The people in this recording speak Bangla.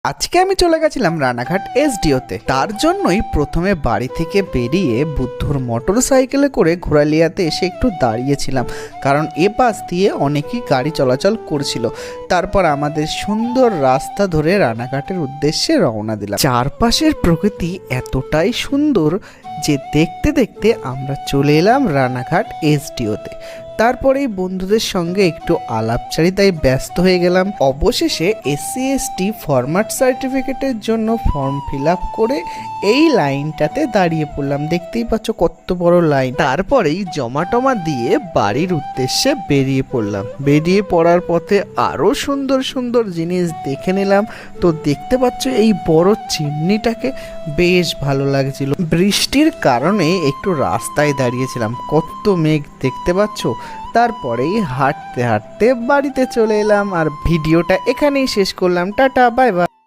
আজকে আমি চলে গেছিলাম রানাঘাট এসডিওতে। তার জন্যই প্রথমে বাড়ি থেকে বেরিয়ে বুদ্ধর মোটর সাইকেলে করে ঘোরালিয়াতে এসে একটু দাঁড়িয়েছিলাম, কারণ এ পাশ দিয়ে অনেকই গাড়ি চলাচল করছিল। তারপর আমাদের সুন্দর রাস্তা ধরে রানাঘাটের উদ্দেশ্যে রওনা দিলাম। চারপাশের প্রকৃতি এতটাই সুন্দর যে দেখতে দেখতে আমরা চলে এলাম রানাঘাট এসডিওতে। তারপরেই বন্ধুদের সঙ্গে একটু আলাপচারিতায় ব্যস্ত হয়ে গেলাম। অবশেষে এসসি এসটি ফরম্যাট সার্টিফিকেটের জন্য ফর্ম ফিল আপ করে এই লাইনটাতে দাঁড়িয়ে পড়লাম। দেখতেই পাচ্ছ কত বড় লাইন। তারপরেই জমা টমা দিয়ে বাড়ির উদ্দেশ্যে বেরিয়ে পড়লাম। বেরিয়ে পড়ার পথে আরও সুন্দর সুন্দর জিনিস দেখে নিলাম। তো দেখতে পাচ্ছ এই বড় চিমনিটাকে বেশ ভালো লাগছিল। বৃষ্টির কারণে একটু রাস্তায় দাঁড়িয়েছিলাম। কত মেঘ দেখতে পাচ্ছ। তারপরেই হাঁটতে হাঁটতে বাড়িতে চলে এলাম আর ভিডিওটা এখানেই শেষ করলাম। Tata, bye bye.